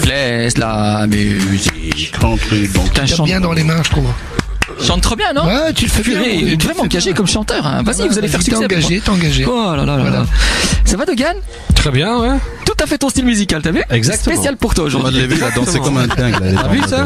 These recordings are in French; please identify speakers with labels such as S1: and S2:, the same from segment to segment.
S1: Laisse la musique.
S2: Putain, chante bien dans les mains, je trouve.
S1: Chante trop bien, non?
S2: Ouais, tu le fais bien.
S1: Vraiment engagé comme chanteur, hein. Vas-y, vous allez faire succès.
S2: T'es engagé.
S1: Oh là là là.
S2: Voilà.
S1: Ça va, Dogan?
S3: Très bien, ouais.
S1: Tout à fait ton style musical, t'as vu?
S3: Exactement.
S1: Spécial pour toi aujourd'hui.
S4: On l'a vu, il a dansé comme un dingue.
S3: T'as vu ça?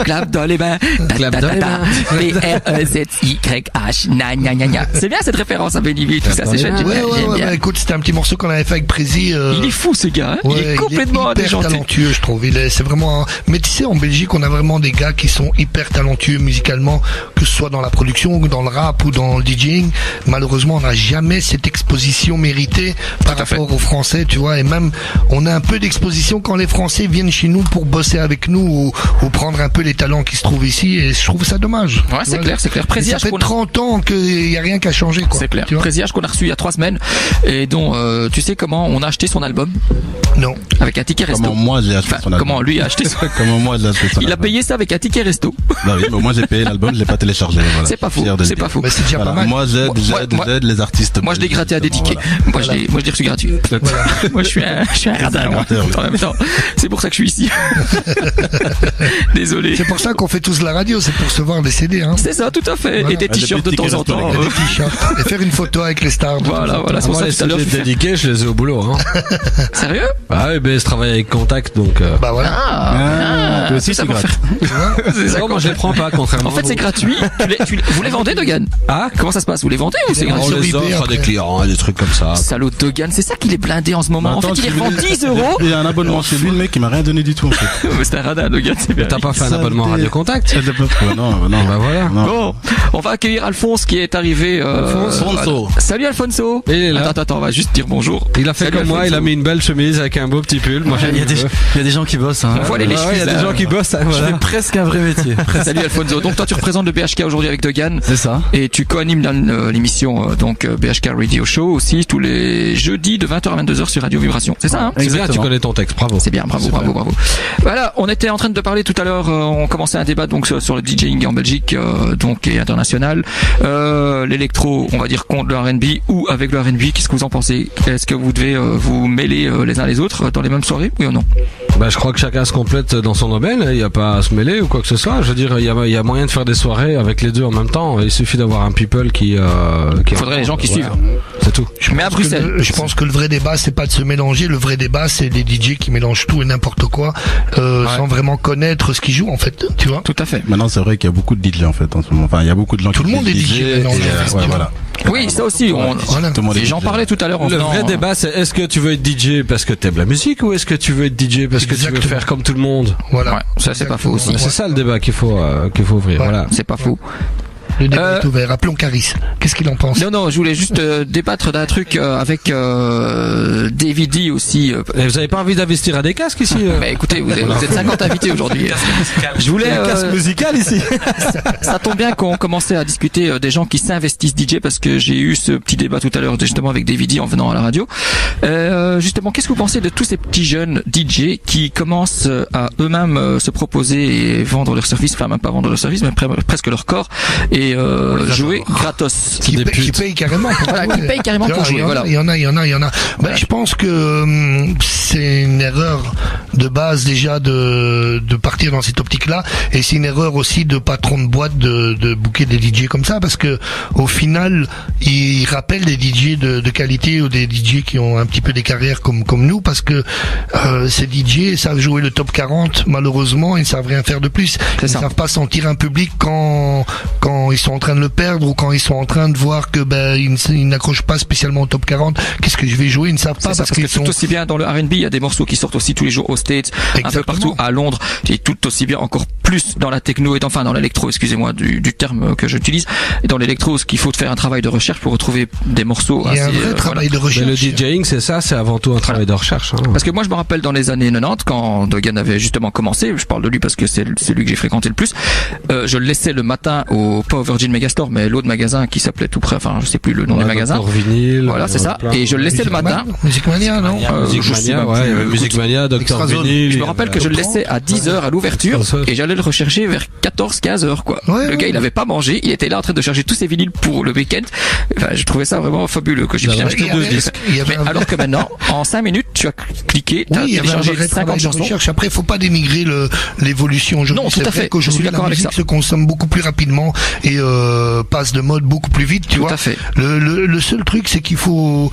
S1: Clap dans les mains.
S3: Clap dans les mains.
S1: P-R-E-Z-Y-H. Gna. C'est bien cette référence à Benny B, tout ça, c'est chouette.
S2: Ouais, bah, écoute, c'était un petit morceau qu'on avait fait avec Prési.
S1: Il est fou, ce gars, hein.
S2: Ouais,
S1: il est complètement
S2: hyper
S1: déjanté.
S2: talentueux, je trouve. C'est vraiment Mais tu sais, en Belgique, on a vraiment des gars qui sont hyper talentueux musicalement, que ce soit dans la production, ou dans le rap, ou dans le DJing. Malheureusement, on n'a jamais cette exposition méritée par rapport aux Français, tu vois. Et même, on a un peu d'exposition quand les Français viennent chez nous pour bosser avec nous, ou prendre un peu les talents qui se trouvent ici. Et je trouve ça dommage.
S1: Ouais, c'est clair.
S2: Ça fait 30 ans qu'il n'y a rien qu'à changer, quoi.
S1: C'est clair. Présiage qu'on a reçu il y a 3 semaines, et dont tu sais comment on a acheté son album?
S2: Non.
S1: Avec un ticket resto.
S4: Comment moi j'ai acheté son album?
S1: Comment lui a acheté son
S4: Comment moi j'ai acheté son album?
S1: Il a payé ça avec un ticket resto.
S4: Bah oui, mais moi j'ai payé l'album, je l'ai pas téléchargé. Voilà.
S1: C'est pas faux. C'est pas faux.
S2: Mais c'est déjà pas mal.
S4: Moi j'aide les artistes.
S1: Moi je l'ai gratté à des tickets. Moi je l'ai reçu gratuit. Moi je suis un radin. C'est pour ça que je suis ici. Désolé.
S2: C'est pour ça qu'on fait tous la radio, c'est pour se voir des CD, hein.
S1: C'est ça, tout à fait.
S2: Voilà.
S1: Et des t-shirts de temps en temps.
S2: Des t-shirts. Et faire une photo avec les stars.
S1: Voilà. C'est pour ça que tout à l'heure.
S3: Les dédiqués, je les ai au boulot, hein.
S1: Sérieux?
S3: Ah oui, ben je travaille avec Contact, donc.
S2: Bah voilà.
S4: Toi aussi c'est gratuit.
S1: C'est ça.
S3: Non, moi je les prends pas, contrairement.
S1: En fait, c'est gratuit. Vous les vendez, Dogan?
S3: Ah,
S1: comment ça se passe? Vous les vendez ou c'est gratuit?
S3: on les offre à des clients, des trucs comme ça.
S1: Salaud de Dogan, c'est ça qu'il est blindé en ce moment. En fait, il les revend 10 euros.
S4: Il y a un abonnement chez lui, le mec, il m'a rien donné du tout, en fait.
S1: Mais c'est un radin, Dogan, c'est bien.
S3: T'as pas fait un abonnement Radio Contact?
S4: Non.
S3: Bah voilà.
S1: Bon, on va accueillir Alphonse qui est arrivé.
S4: Alfonso.
S1: Salut Alfonso.
S3: Il est là.
S1: Attends, on va juste dire bonjour.
S3: Il a fait
S1: Salut,
S3: comme moi,
S1: Alfonso.
S3: il a mis une belle chemise avec un beau petit pull. Moi,
S5: Il y a des gens qui bossent, hein.
S1: On voit les
S3: il y
S1: chevilles,
S3: a
S1: là.
S3: des gens qui bossent, hein,
S5: Je
S3: voilà.
S5: fais presque un vrai métier.
S1: Salut Alfonso. Donc toi tu représentes le BHK aujourd'hui avec Dogan.
S5: C'est ça.
S1: Et tu co-animes l'émission BHK Radio Show aussi tous les jeudis de 20h à 22h sur Radio Vibration. C'est ça, hein?
S3: C'est bien, tu connais ton texte, bravo.
S1: C'est bien, bravo. Voilà, on était en train de parler tout à l'heure, on commençait un débat donc sur le DJing en Belgique donc et international. L'électro, on va dire contre le R&B ou avec le R&B, qu'est-ce que vous en pensez? Est-ce que vous devez vous mêler les uns les autres dans les mêmes soirées, oui ou non?
S3: Bah, je crois que chacun se complète dans son domaine, il n'y a pas à se mêler ou quoi que ce soit. Je veux dire, il y a moyen de faire des soirées avec les deux en même temps. Il suffit d'avoir un people qui
S1: Il faudrait les gens qui suivent.
S3: C'est tout.
S1: Mais à Bruxelles.
S2: Je pense que le vrai débat, c'est pas de se mélanger. Le vrai débat, c'est des DJ qui mélangent tout et n'importe quoi, sans vraiment connaître ce qu'ils jouent, en fait. Tu vois?
S1: Tout à fait.
S4: Maintenant, c'est vrai qu'il y a beaucoup de DJ, en fait, en ce moment. Enfin, il y a beaucoup de gens
S2: Tout
S4: qui
S2: le monde est DJ maintenant,
S4: ouais, voilà.
S1: Oui, ça aussi.
S4: Voilà.
S1: Et j'en parlais tout à l'heure en
S3: Le
S1: venant.
S3: vrai débat, c'est est-ce que tu veux être DJ parce que t'aimes la musique ou est-ce que tu veux être DJ parce que tu veux
S2: Exactement.
S3: faire comme tout le monde?
S2: Voilà.
S1: Ouais, ça c'est pas faux aussi.
S3: C'est ça le débat qu'il faut ouvrir.
S2: Ouais.
S3: Voilà.
S1: C'est pas faux.
S2: Le débat est ouvert. Appelons Caris. Qu'est-ce qu'il en pense?
S1: Non, je voulais juste débattre d'un truc avec David D aussi.
S3: Et vous avez pas envie d'investir à des casques ici?
S1: Bah écoutez, vous êtes 50 invités aujourd'hui. Je voulais.
S5: Casque musical ici.
S1: Ça tombe bien qu'on commençait à discuter des gens qui s'investissent DJ parce que j'ai eu ce petit débat tout à l'heure justement avec David D en venant à la radio. Justement, qu'est-ce que vous pensez de tous ces petits jeunes DJ qui commencent à eux-mêmes se proposer et vendre leur service, enfin même pas vendre leur service, mais presque leur corps et jouer gratos.
S2: Qui paye carrément pour
S1: Voilà, qui paye carrément pour jouer. Voilà.
S2: Il y en a. Ben, je pense que c'est une erreur de base déjà de partir dans cette optique-là, et c'est une erreur aussi de patron de boîte de booker des DJ comme ça, parce que au final, ils rappellent des DJ de qualité ou des DJ qui ont un petit peu des carrières comme nous, parce que ces DJ savent jouer le top 40. Malheureusement, ils ne savent rien faire de plus. Ils ne savent pas sentir un public quand ils sont en train de le perdre ou quand ils sont en train de voir que ils n'accrochent pas spécialement au top 40. Qu'est-ce que je vais jouer? Ils ne savent pas
S1: parce que tout aussi bien dans le R&B, il y a des morceaux qui sortent aussi tous les jours aux States, un peu partout à Londres, et tout aussi bien encore plus dans la techno et dans l'électro, excusez-moi du terme que j'utilise. Et dans l'électro, ce qu'il faut faire un travail de recherche pour retrouver des morceaux.
S2: Il y a un vrai travail de recherche.
S3: Mais le DJing, c'est ça, c'est avant tout un travail de recherche. Hein.
S1: Parce que moi, je me rappelle dans les années 90, quand Dogan avait justement commencé, je parle de lui parce que c'est lui que j'ai fréquenté le plus, je le laissais le matin au pas au Virgin Megastore, mais l'autre magasin qui s'appelait tout près, enfin je sais plus le nom du magasin.
S3: Vinyle,
S1: voilà, c'est ça. Et je le laissais le matin.
S2: Music Mania, non?
S3: Music Mania, Music Mania, Dr Vinyle.
S1: Je me rappelle que je le laissais à 10h à l'ouverture et j'allais le rechercher vers 14-15 heures, quoi.
S2: Ouais,
S1: le gars,
S2: ouais.
S1: il avait pas mangé, il était là en train de charger tous ses vinyles pour le week-end. Enfin, je trouvais ça vraiment fabuleux, que j'ai bien acheté
S2: Il y
S1: 2
S2: avait-
S1: disques.
S2: il y avait
S1: Mais
S2: un-
S1: alors que maintenant, en 5 minutes, tu as cliqué, tu as
S2: Oui, il y avait un
S1: téléchargé
S2: vrai
S1: 50
S2: travail de
S1: chansons.
S2: recherche. Après, il faut pas dénigrer l'évolution aujourd'hui.
S1: Non, tout
S2: C'est
S1: à
S2: vrai
S1: fait.
S2: qu'aujourd'hui,
S1: Je suis d'accord
S2: la
S1: avec
S2: musique
S1: ça.
S2: se consomme beaucoup plus rapidement et passe de mode beaucoup plus vite, tu
S1: Tout
S2: vois.
S1: à fait.
S2: Le seul truc, c'est qu'il faut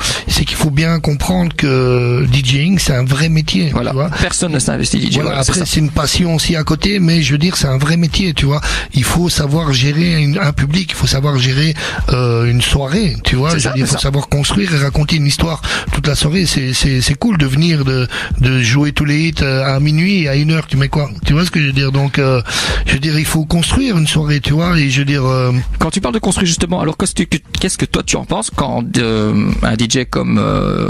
S2: bien comprendre que DJing, c'est un vrai métier.
S1: Voilà.
S2: Tu vois.
S1: Personne ne s'investit DJ.
S2: Voilà,
S1: Voilà, c'est
S2: après
S1: ça.
S2: c'est une passion aussi à côté, mais je veux dire c'est un vrai métier, tu vois. Il faut savoir gérer un public, il faut savoir gérer une soirée, tu vois.
S1: C'est
S2: Je
S1: ça,
S2: veux dire, il
S1: c'est
S2: faut
S1: ça.
S2: savoir construire et raconter une histoire toute la soirée. C'est cool de venir de jouer tous les hits à minuit et à 1h, tu mets quoi? Tu vois ce que je veux dire? Donc je veux dire il faut construire une soirée, tu vois. Et je veux dire
S1: Quand tu parles de construire justement, alors qu'est-ce que toi tu en penses quand un DJ comme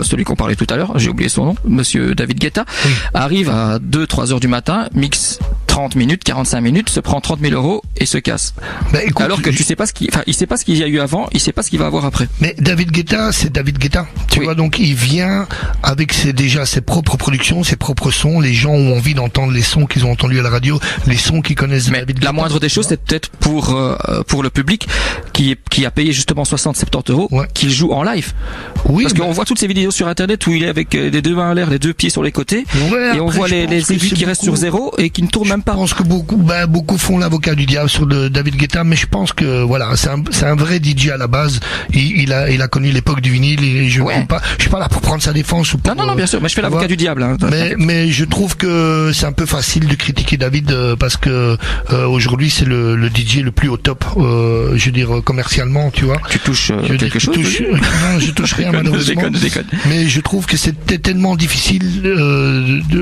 S1: celui qu'on parlait tout à l'heure, j'ai oublié son nom, Monsieur David Guetta, arrive à 2-3 heures du matin, mixe 30 minutes, 45 minutes, se prend 30 000 euros et se casse.
S2: bah, écoute,
S1: Alors que tu sais pas il sait pas ce qu'il y a eu avant, il sait pas ce qu'il va avoir après.
S2: mais David Guetta, c'est David Guetta. Tu
S1: Oui.
S2: vois, donc il vient avec déjà ses propres productions, ses propres sons. Les gens ont envie d'entendre les sons qu'ils ont entendus à la radio, les sons qu'ils connaissent de
S1: Mais
S2: David
S1: la
S2: Guetta.
S1: moindre des choses, c'est peut-être pour le public qui a payé justement 60-70 euros,
S2: Ouais.
S1: qu'il joue en live.
S2: Oui,
S1: Parce
S2: bah,
S1: qu'on voit toutes ces vidéos sur internet où il est avec les deux mains en l'air, les deux pieds sur les côtés,
S2: ouais,
S1: et on
S2: après,
S1: voit
S2: je
S1: les
S2: pense que
S1: aigus
S2: c'est
S1: qui restent sur
S2: beaucoup-
S1: zéro et qui ne tournent même
S2: Je
S1: pas.
S2: pense que beaucoup font l'avocat du diable sur David Guetta, mais je pense que voilà, c'est un vrai DJ à la base. Il a connu l'époque du vinyle et je
S1: Ouais.
S2: suis pas là pour prendre sa défense ou pour,
S1: Non, bien sûr, mais je fais
S2: tu
S1: l'avocat
S2: vois.
S1: du diable. Hein.
S2: Mais je trouve que c'est un peu facile de critiquer David parce que aujourd'hui c'est le DJ le plus au top, je veux dire commercialement, tu vois.
S1: Tu touches
S2: Je veux dire,
S1: quelque chose.
S2: non, je touche rien malheureusement.
S1: Je déconne.
S2: Mais je trouve que c'était tellement difficile.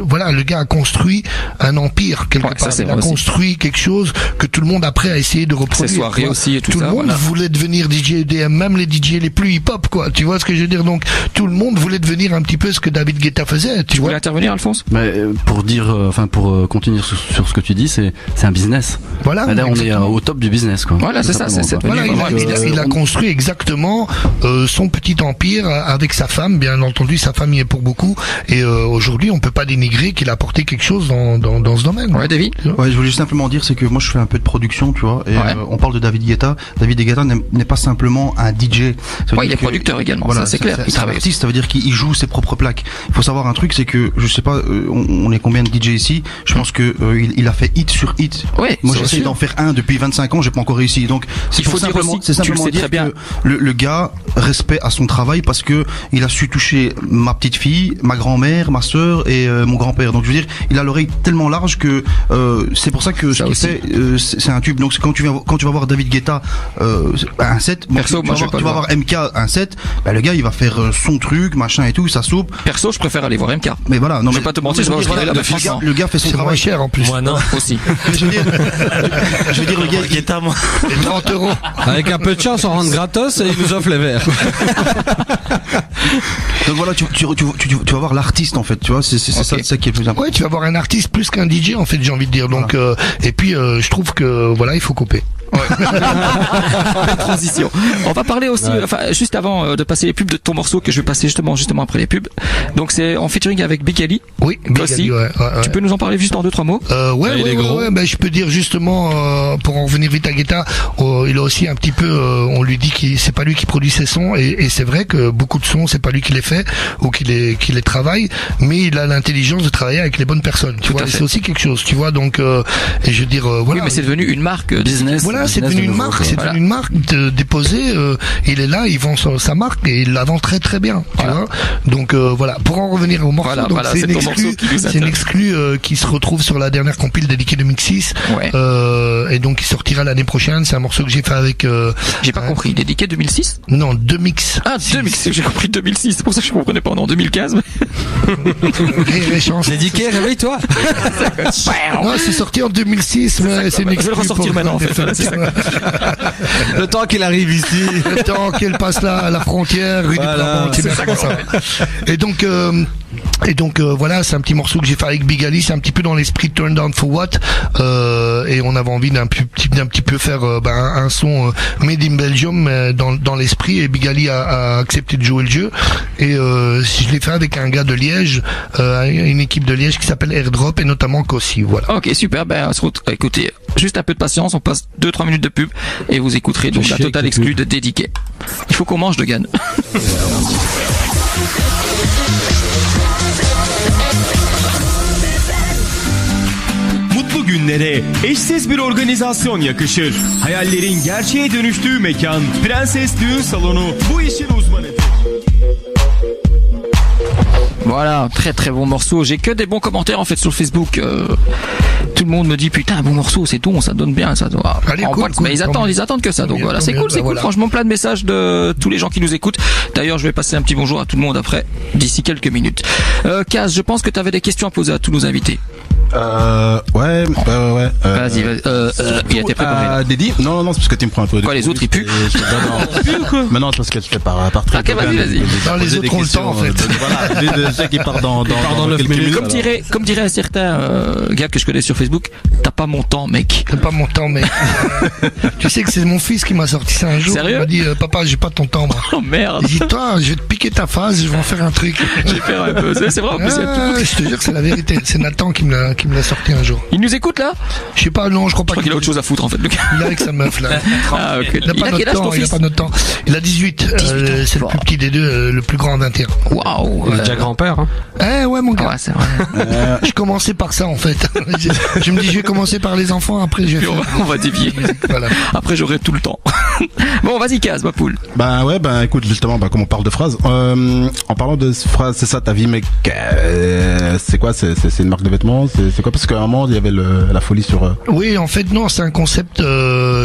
S2: Voilà, le gars a construit un empire quelque
S1: Ouais, ça,
S2: part.
S1: c'est
S2: Il
S1: vrai
S2: a
S1: aussi.
S2: construit quelque chose que tout le monde après a essayé de reproduire.
S1: Ces soirées
S2: tu vois.
S1: aussi et tout
S2: Tout
S1: ça,
S2: le monde
S1: voilà.
S2: voulait devenir DJ EDM, même les DJ les plus hip-hop, quoi. Tu vois ce que je veux dire? Donc tout le monde voulait devenir un petit peu ce que David Guetta faisait. Tu
S1: Tu voulais
S2: vois?
S1: intervenir, Alphonse?
S5: Mais pour continuer sur ce que tu dis, c'est un business.
S2: Voilà.
S5: Là, on est
S2: exactement.
S5: au top du business, quoi.
S1: Voilà, c'est ça,
S5: Tout simplement,
S1: c'est
S5: quoi.
S2: Voilà,
S1: devenu vraiment
S2: il a construit exactement son petit empire avec sa femme. Bien entendu, sa femme y est pour beaucoup. Et aujourd'hui, on peut pas dénigrer qu'il a apporté quelque chose dans ce domaine.
S1: Ouais, David?
S4: Ouais, je voulais juste simplement dire, c'est que moi je fais un peu de production, tu vois, et
S1: Ouais.
S4: on parle de David Guetta. David Guetta n'est pas simplement un DJ. Ça veut
S1: Ouais,
S4: dire
S1: il est
S4: que-
S1: producteur également, ça, c'est clair. Il
S4: C'est un
S1: travaille
S4: artiste, ça veut dire qu'il joue ses propres plaques. Il faut savoir un truc, c'est que je sais pas, on est combien de DJ ici. Je pense que il a fait hit sur hit.
S1: Ouais,
S4: Moi
S1: c'est
S4: j'essaie
S1: sûr.
S4: d'en faire un depuis 25 ans, j'ai pas encore réussi. Donc c'est
S1: Il faut
S4: pour
S1: dire
S4: simplement,
S1: aussi,
S4: c'est
S1: tu le
S4: simplement
S1: sais
S4: dire
S1: très bien.
S4: que le gars respect à son travail parce que il a su toucher ma petite fille, ma grand-mère, ma sœur et mon grand-père. Donc je veux dire, il a l'oreille tellement large que c'est pour ça que
S1: Ça
S4: ce qu'il
S1: aussi.
S4: fait, c'est un tube. Donc quand tu vas voir David Guetta un set,
S1: Perso, moi, je vais pas
S4: tu
S1: le
S4: vas
S1: voir.
S4: voir MK un set, bah, le gars il va faire son truc, machin et tout, ça soupe.
S1: Perso, je préfère aller voir MK.
S4: Mais voilà, non
S1: Je
S4: mais
S1: vais pas te mentir,
S4: je veux
S1: je
S4: dire,
S1: vais
S4: voilà,
S1: là, franchement.
S4: le gars fait son
S2: C'est moins
S4: travail.
S2: cher en plus.
S5: Moi, non.
S1: Aussi.
S4: Je veux dire, le gars,
S5: Guetta, moi.
S2: Et 30 euros.
S3: Avec un peu de chance, on rentre gratos et il nous offre les verres.
S4: donc voilà, tu vas voir l'artiste en fait, tu vois, c'est ça qui est le plus important.
S2: Ouais, tu vas voir un artiste plus qu'un DJ en fait, j'ai envie de dire. Donc et puis je trouve que voilà, il faut couper.
S1: Belle transition. On va parler aussi, enfin, juste avant de passer les pubs de ton morceau que je vais passer justement après les pubs. Donc c'est en featuring avec Big Ali.
S2: Oui, Big
S1: Aussi.
S2: Ali, ouais.
S1: Tu peux nous en parler juste en 2-3 mots?
S2: Ouais,
S3: il est gros.
S2: ben, je peux dire justement pour en revenir vite à Guetta, il a aussi un petit peu, on lui dit que c'est pas lui qui produit ses sons et c'est vrai que beaucoup de sons c'est pas lui qui les fait ou qui les travaille, mais il a l'intelligence de travailler avec les bonnes personnes. Tu
S1: Tout
S2: vois,
S1: à
S2: et
S1: fait.
S2: c'est aussi quelque chose. Tu vois, donc et je veux dire voilà.
S1: Oui, mais c'est devenu une marque business.
S2: Voilà, c'est
S5: business
S2: devenu
S5: de
S2: une
S5: nouveau,
S2: marque,
S5: quoi.
S2: c'est
S1: Voilà.
S2: devenu une marque déposée. Il est là, il vend sa marque et il la vend très très bien. Tu
S1: Voilà.
S2: vois. Donc voilà, pour en revenir au morceau, donc,
S1: Voilà, c'est ton morceau qui nous
S2: c'est une
S1: intéresse.
S2: exclue qui se retrouve sur la dernière compile dédiée de Mix 6
S1: Ouais.
S2: et donc qui sortira l'année prochaine. C'est un morceau que j'ai fait avec
S1: J'ai pas compris. Dédié 2006?
S2: non 2 mix.
S1: Ah, 2006. J'ai compris 2006. C'est pour ça que je comprenais pas en 2015.
S2: Rire et chanson.
S3: Dédiqué, réveille-toi.
S2: Non, c'est sorti en 2006, mais c'est une
S1: Je vais le
S2: exclue
S1: ressortir
S2: pour-
S1: maintenant, en fait. Voilà, c'est ça.
S3: Le temps qu'il arrive ici.
S2: Le temps qu'elle passe la frontière, rue
S3: Voilà,
S2: du Brabant,
S1: c'est
S2: c'est
S1: ça
S2: comme
S1: qu'on
S2: ça. Et donc, Et donc voilà, c'est un petit morceau que j'ai fait avec Big Ali, c'est un petit peu dans l'esprit Turn Down for What, et on avait envie d'un petit peu faire un son made in Belgium dans l'esprit, et Big Ali a accepté de jouer le jeu, et je l'ai fait avec un gars de Liège, une équipe de Liège qui s'appelle Airdrop, et notamment Kossi, voilà.
S1: Ok, super, écoutez, juste un peu de patience, on passe 2-3 minutes de pub, et vous écouterez donc la totale exclue de DDK. Il faut qu'on mange de Gann.
S6: Mutlu günlere eşsiz bir organizasyon yakışır. Hayallerin gerçeğe dönüştüğü mekan Prenses Düğün Salonu bu işin uzmanıdır.
S1: Voilà, très très bon morceau. J'ai que des bons commentaires en fait sur Facebook. Tout le monde me dit putain, bon morceau, c'est tout, ça donne bien, ça doit.
S2: Allez, cool,
S1: mais ils attendent que ça. Donc voilà, c'est cool, c'est cool. Franchement, plein de messages de tous les gens qui nous écoutent. D'ailleurs, je vais passer un petit bonjour à tout le monde après, d'ici quelques minutes. Kaz, je pense que tu avais des questions à poser à tous nos invités.
S7: Ouais.
S1: Vas-y. Il a été préparé.
S7: Dédi? Non, c'est parce que tu me prends un peu.
S1: Quoi, les autres, ils puent?
S7: Mais non, c'est parce que tu fais par très.
S1: Ok, vas-y.
S2: Non, les autres ont le temps, en fait.
S7: Voilà, ceux qui partent dans
S3: 9 minutes.
S1: Comme dirait un certain gars que je connais sur Facebook, t'as pas mon temps, mec.
S2: T'as pas mon temps, mec. Tu sais que c'est mon fils qui m'a sorti ça un jour.
S1: Sérieux?
S2: Il m'a dit, papa, j'ai pas ton temps, moi.
S1: Oh merde.
S2: Il dit, toi, je vais te piquer ta face, je vais en faire un truc.
S1: J'ai fait un peu. C'est vrai, en plus,
S2: Je te jure que c'est la vérité. C'est Nathan qui me l'a sorti un jour.
S1: il nous écoute là?
S2: Je sais pas, non, je crois pas.
S1: Je crois qu'il a autre chose à foutre en fait, le gars.
S2: Il est avec sa meuf, là.
S1: Ah, ok.
S2: Il a pas notre temps, il a pas notre temps. Il a 18. C'est le plus petit des deux, le plus grand 21.
S1: Waouh.
S3: Il est déjà grand-père, hein.
S2: Ouais, mon gars.
S1: Ouais, c'est vrai.
S2: Je commençais par ça, en fait. Je me dis, je vais commencer par les enfants, après je vais faire.
S1: On va dévier.
S2: Voilà.
S1: Après, j'aurai tout le temps. Bon, vas-y, Kaz, ma poule.
S7: Écoute, justement, comme on parle de phrases, en parlant de phrases, c'est ça ta vie, mec, c'est quoi? C'est une marque de vêtements? C'est quoi? Parce qu'à un moment, il y avait la folie sur...
S2: Oui, en fait, non, c'est un concept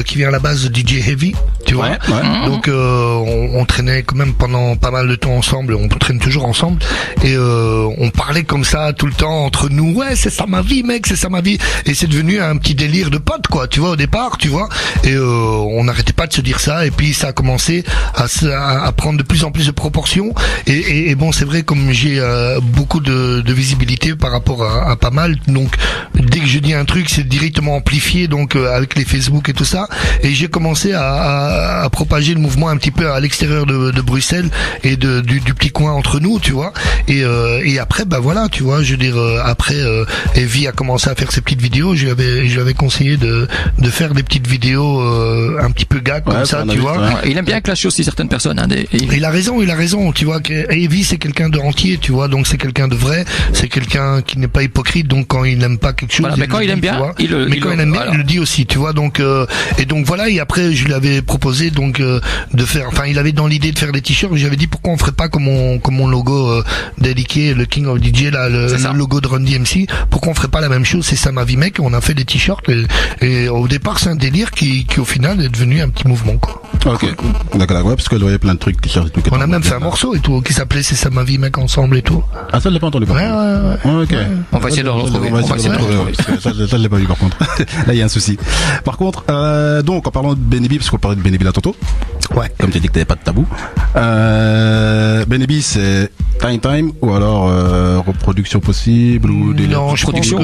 S2: qui vient à la base de DJ Heavy, tu vois.
S7: Ouais.
S2: Donc, on traînait quand même pendant pas mal de temps ensemble, on traîne toujours ensemble, et on parlait comme ça tout le temps entre nous. Ouais, c'est ça ma vie, mec, c'est ça ma vie. Et c'est devenu un petit délire de potes, quoi, tu vois, au départ, tu vois. Et on n'arrêtait pas de se dire ça, et puis ça a commencé à prendre de plus en plus de proportions. Et bon, c'est vrai, comme j'ai beaucoup de visibilité par rapport à pas mal, donc dès que je dis un truc, c'est directement amplifié, donc avec les Facebook et tout ça. Et j'ai commencé à propager le mouvement un petit peu à l'extérieur de Bruxelles et du petit coin entre nous, tu vois. Et après, bah voilà, tu vois, je veux dire, après, Evie a commencé à faire ses petites vidéos. Je lui avais conseillé de faire des petites vidéos un petit peu gag comme ça, tu vois.
S1: Ouais. Il aime bien clasher aussi certaines personnes. Hein,
S2: il a raison, tu vois. Evie, c'est quelqu'un de entier, tu vois, donc c'est quelqu'un de vrai, c'est quelqu'un qui n'est pas hypocrite, donc quand il n'aime pas quelque chose,
S1: voilà, mais quand il aime bien, il le dit aussi, tu vois. Donc et donc voilà. Et après, je lui avais proposé donc de faire, enfin, il avait dans l'idée de faire des t-shirts. J'avais dit pourquoi on ferait pas comme mon logo dédié, le King of DJ, là, le logo de Run DMC. Pourquoi on ferait pas la même chose? C'est ça ma vie, mec. On a fait des t-shirts et au départ, c'est un délire qui au final est devenu un petit mouvement, quoi.
S7: Ok. D'accord, ouais, parce que il y avait plein de trucs, t-shirts et tout.
S2: On a même fait un morceau et tout qui s'appelait C'est ça ma vie, mec, ensemble et tout.
S7: Ah, ça, je l'ai pas entendu.
S2: Ouais.
S7: Ok.
S1: On va essayer de le retrouver.
S7: Ça, je l'ai pas vu par contre. Là, il y a un souci. Par contre, donc, en parlant de Benny B, parce qu'on parlait de Benny B là tantôt.
S2: Ouais.
S7: Comme tu as dit que t'avais pas de tabou. Benny B, c'est time ou alors reproduction possible ou des
S1: production.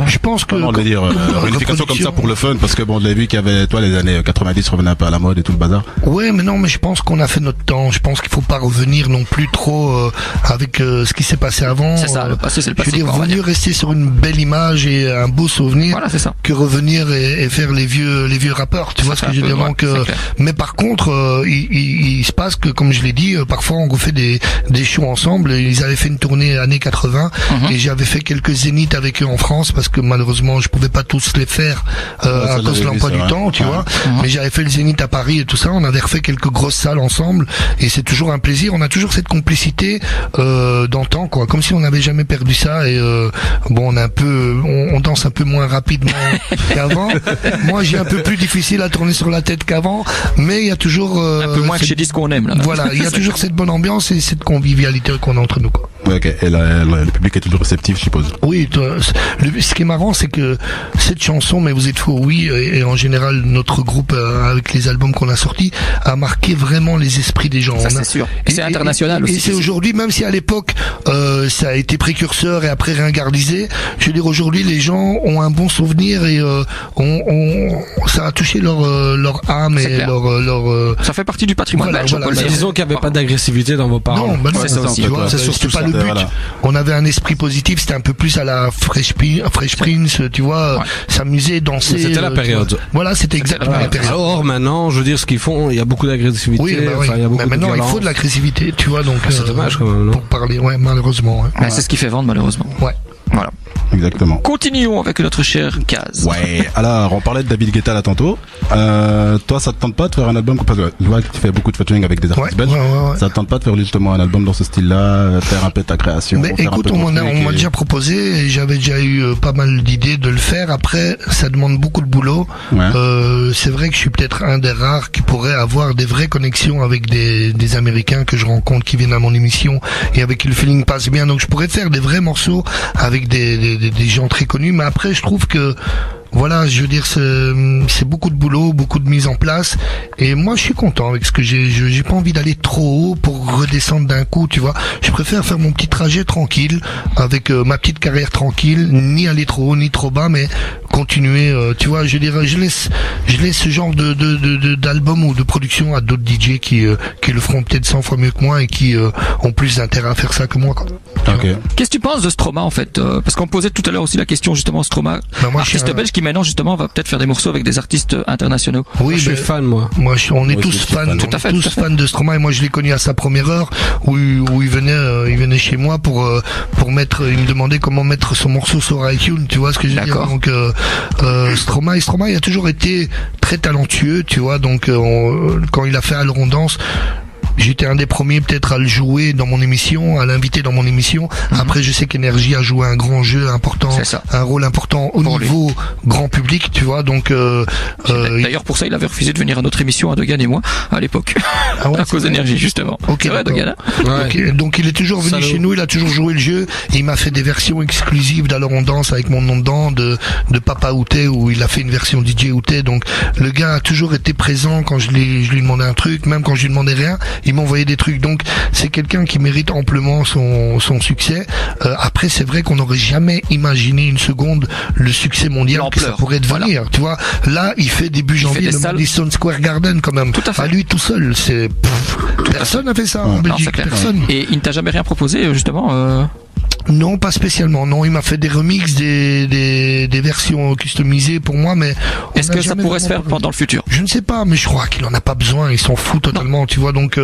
S2: Je pense que
S7: on va dire réunification comme ça pour le fun, parce que bon, on l'a vu qu'il y avait les années 90 revenaient un peu à la mode et tout le bazar.
S2: Ouais, mais non, mais je pense qu'on a fait notre temps. Je pense qu'il faut pas revenir non plus trop avec ce qui s'est passé avant.
S1: C'est ça, le passé, c'est le passé.
S2: Je veux dire, vaut mieux rester sur une belle image et un beau souvenir,
S1: voilà, c'est ça,
S2: que revenir et faire les vieux rappeurs. Tu vois ce que je veux dire? Donc, mais par contre, il se passe que, comme je l'ai dit, parfois on fait des shows ensemble. Ils avaient fait une tournée années 80 et j'avais fait quelques zéniths avec eux en France parce que malheureusement je pouvais pas tous les faire à cause de l'emploi du temps, tu vois. Mais j'avais fait le zénith à Paris et tout ça. On avait refait quelques grosses salles ensemble et c'est toujours un plaisir. On a toujours cette complicité d'antan, quoi, comme si on n'avait jamais perdu ça. Et bon, on danse un peu moins rapidement qu'avant. Moi, j'ai un peu plus difficile à tourner sur la tête qu'avant, mais il y a toujours
S1: un peu moins que chez Disco on aime là.
S2: Voilà, il y a toujours cette bonne ambiance et cette convivialité qu'on a entre nous, quoi.
S7: Ok, et le public est toujours réceptif, je suppose.
S2: Oui, ce qui est marrant, c'est que cette chanson, Mais vous êtes fous, oui, et en général, notre groupe, avec les albums qu'on a sortis, a marqué vraiment les esprits des gens.
S1: Ça, c'est sûr. Et c'est international aussi.
S2: Et c'est aujourd'hui, même si à l'époque, ça a été précurseur et après ringardisé, je veux dire, aujourd'hui, les gens ont un bon souvenir et ça a touché leur âme et leur
S1: ça fait partie du patrimoine belge.
S3: Disons qu'il n'y avait pas d'agressivité dans vos paroles.
S2: Non, c'est ça aussi. C'est surtout pas le but. Voilà. On avait un esprit positif, c'était un peu plus à la Fresh Prince, tu vois, s'amuser, danser.
S3: C'était la période.
S2: Voilà, c'était exactement la période.
S3: Alors maintenant, je veux dire, ce qu'ils font, il y a beaucoup d'agressivité.
S2: Oui, il y a beaucoup maintenant, il faut de l'agressivité, tu vois, donc.
S3: C'est dommage quand même, non?
S2: Pour parler, malheureusement.
S1: C'est ce qui fait vendre, malheureusement.
S2: Ouais.
S1: Voilà.
S7: Exactement.
S1: Continuons avec notre cher Kaz.
S7: Ouais. Alors, on parlait de David Guetta là tantôt. Toi, ça te tente pas de faire un album, parce que je vois que tu fais beaucoup de featuring avec des artistes belges. Ça te tente pas de faire justement un album dans ce style-là, faire un peu ta création?
S2: Mais écoute, on m'a déjà proposé et j'avais déjà eu pas mal d'idées de le faire. Après, ça demande beaucoup de boulot. Ouais. C'est vrai que je suis peut-être un des rares qui pourrait avoir des vraies connexions avec des Américains que je rencontre qui viennent à mon émission et avec qui le feeling passe bien. Donc je pourrais faire des vrais morceaux avec des gens très connus, mais après je trouve que voilà, je veux dire, c'est beaucoup de boulot, beaucoup de mise en place, et moi je suis content avec ce que j'ai pas envie d'aller trop haut pour redescendre d'un coup, tu vois. Je préfère faire mon petit trajet tranquille, avec ma petite carrière tranquille, ni aller trop haut ni trop bas, mais continuer, tu vois, je veux dire, je laisse ce genre d'album ou de production à d'autres DJ qui le feront peut-être 100 fois mieux que moi et qui ont plus d'intérêt à faire ça que moi, quoi.
S7: Okay.
S1: Qu'est-ce que tu penses de Stromae en fait, parce qu'on posait tout à l'heure aussi la question justement Stromae, artiste belge qui maintenant justement va peut-être faire des morceaux avec des artistes internationaux.
S2: Oui,
S3: je suis fan moi.
S2: On est tous fans. Tout à fait, tous fans de Stromae. Et moi je l'ai connu à sa première heure où il venait chez moi pour mettre, il me demandait comment mettre son morceau sur iTunes, tu vois ce que je veux dire. Donc Stromae a toujours été très talentueux, tu vois. Donc quand il a fait Allons Danse, j'étais un des premiers peut-être à le jouer dans mon émission, à l'inviter dans mon émission. Après, je sais qu'Énergie a joué un grand jeu important, un rôle important au niveau grand public, tu vois. Donc
S1: d'ailleurs pour ça, il avait refusé de venir à notre émission à Dogan et moi à l'époque, à cause d'Énergie justement.
S2: Okay,
S1: c'est vrai, Dogan.
S2: Okay, donc il est toujours venu chez nous, il a toujours joué le jeu. Et il m'a fait des versions exclusives d'Alors on danse avec mon nom dedans, de Papa Outé, où il a fait une version DJ Outé. Donc le gars a toujours été présent quand je lui demandais un truc, même quand je lui demandais rien. Il m'envoyait des trucs, donc c'est quelqu'un qui mérite amplement son succès. Après, c'est vrai qu'on n'aurait jamais imaginé une seconde le succès mondial que ça pourrait devenir. Voilà. Tu vois, là, il fait début janvier le Madison Square Garden quand même.
S1: Tout à fait.
S2: À lui tout seul, personne n'a fait ça en Belgique. Personne.
S1: Et il ne t'a jamais rien proposé justement?
S2: Non, pas spécialement. Non, il m'a fait des remixes, des versions customisées pour moi, mais
S1: est-ce que ça pourrait se faire dans le futur?
S2: Je ne sais pas, mais je crois qu'il en a pas besoin. Il s'en fout totalement, tu vois. Donc,